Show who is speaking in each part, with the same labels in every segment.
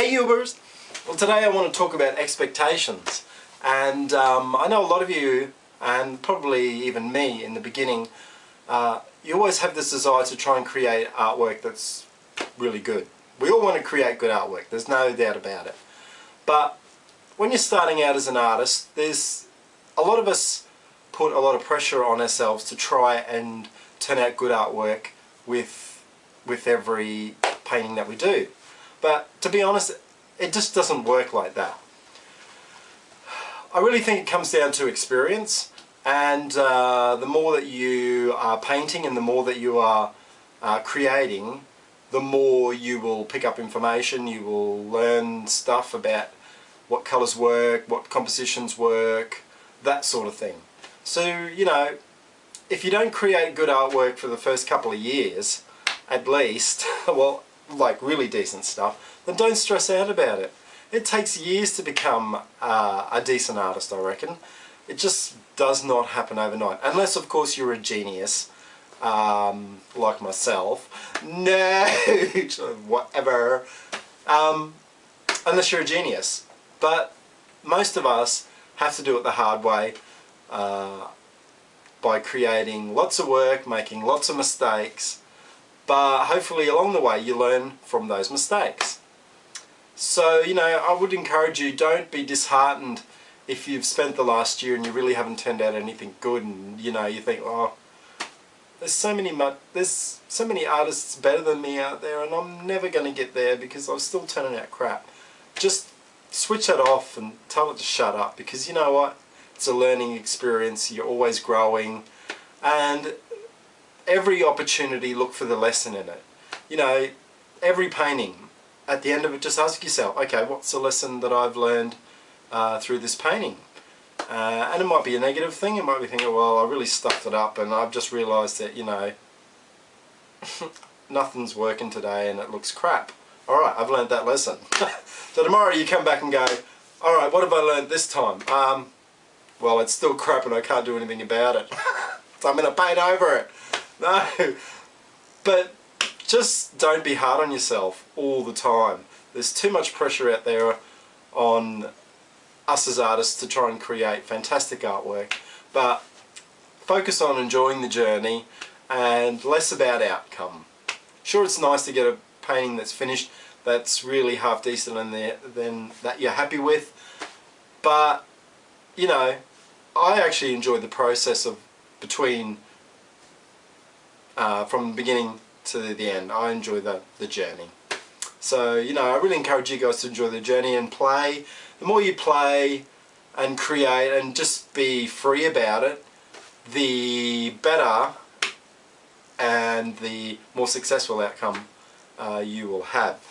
Speaker 1: Hey Ubers! Well, today I want to talk about expectations, and I know a lot of you, and probably even me in the beginning, you always have this desire to try and create artwork that's really good. We all want to create good artwork, there's no doubt about it. But when you're starting out as an artist, there's a lot of us put a lot of pressure on ourselves to try and turn out good artwork with every painting that we do. But to be honest, it just doesn't work like that. I really think it comes down to experience, and the more that you are painting and the more that you are creating, the more you will pick up information, you will learn stuff about what colours work, what compositions work, that sort of thing. So, you know, if you don't create good artwork for the first couple of years, at least, well, like really decent stuff, then don't stress out about it. It takes years to become a decent artist, I reckon. It just does not happen overnight, unless of course you're a genius, like myself. No, whatever. Unless you're a genius. But most of us have to do it the hard way, by creating lots of work, making lots of mistakes, but hopefully along the way you learn from those mistakes. So, you know, I would encourage you, don't be disheartened if you've spent the last year and you really haven't turned out anything good, and you know, you think, oh, there's so many artists better than me out there and I'm never going to get there because I'm still turning out crap. Just switch it off and tell it to shut up, because you know what, it's a learning experience, you're always growing, and every opportunity, look for the lesson in it. You know, every painting, at the end of it, just ask yourself, okay, what's the lesson that I've learned through this painting? And it might be a negative thing, it might be thinking, well, I really stuffed it up and I've just realised that, you know, nothing's working today and it looks crap. Alright, I've learned that lesson. So tomorrow you come back and go, alright, what have I learned this time? Well, it's still crap and I can't do anything about it. So I'm going to paint over it. No, but just don't be hard on yourself all the time. There's too much pressure out there on us as artists to try and create fantastic artwork, but focus on enjoying the journey and less about outcome. Sure, it's nice to get a painting that's finished, that's really half decent and then that you're happy with, but you know, I actually enjoy the process of between from the beginning to the end. I enjoy the journey. So, you know, I really encourage you guys to enjoy the journey and play. The more you play and create and just be free about it, the better and the more successful outcome you will have.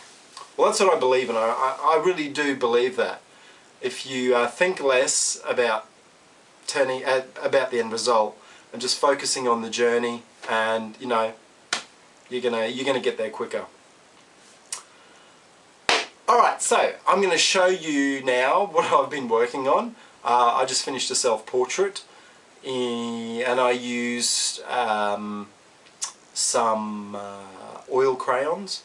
Speaker 1: Well, that's what I believe, and I really do believe that. If you think less about about the end result and just focusing on the journey, and you know, you're gonna get there quicker. Alright, so I'm going to show you now what I've been working on. I just finished a self-portrait and I used some oil crayons,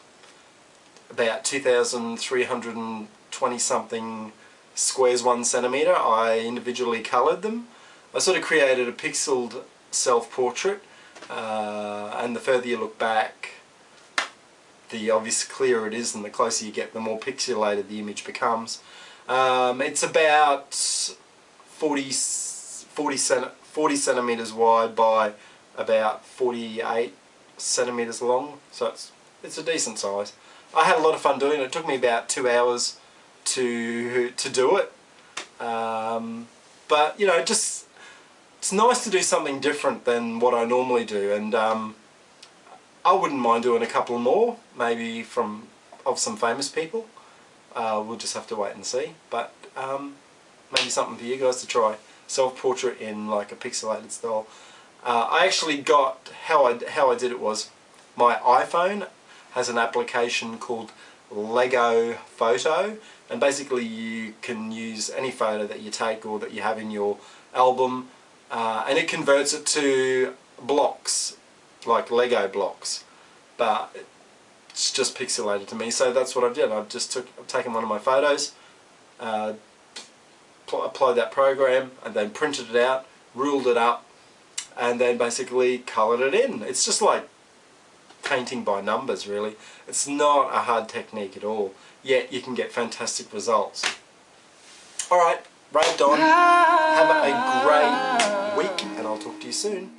Speaker 1: about 2,320 something squares 1 centimetre. I individually coloured them. I sort of created a pixelled self-portrait, and the further you look back, the obviously clearer it is, and the closer you get, the more pixelated the image becomes. It's about 40 centimetres wide by about 48 centimetres long, so it's a decent size. I had a lot of fun doing it. It took me about 2 hours to do it, but you know, it's nice to do something different than what I normally do, and I wouldn't mind doing a couple more, maybe of some famous people. We'll just have to wait and see, but maybe something for you guys to try. Self-portrait in like a pixelated style. I actually got, how I did it was, my iPhone has an application called Lego Photo, and basically you can use any photo that you take or that you have in your album, and it converts it to blocks, like Lego blocks. But it's just pixelated to me. So that's what I've done. I've taken one of my photos, applied that program, and then printed it out, ruled it up, and then basically coloured it in. It's just like painting by numbers, really. It's not a hard technique at all, yet you can get fantastic results. Alright, raved on. Have a great week, and I'll talk to you soon.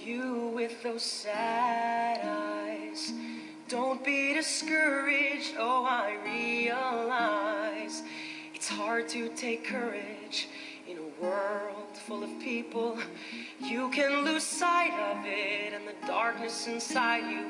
Speaker 2: You with those sad eyes, don't be discouraged. Oh, I realize it's hard to take courage in a world full of people. You can lose sight of it, and the darkness inside you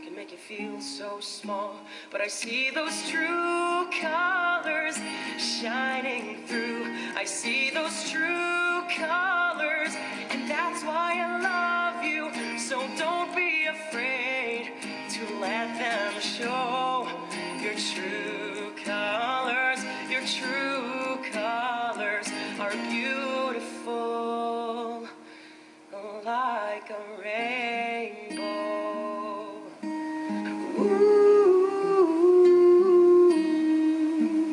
Speaker 2: can make you feel so small. But I see those true colors shining through. I see those true colors, and that's why I love you. So don't be afraid to let them show your true colors. Your true colors are beautiful, like a rainbow.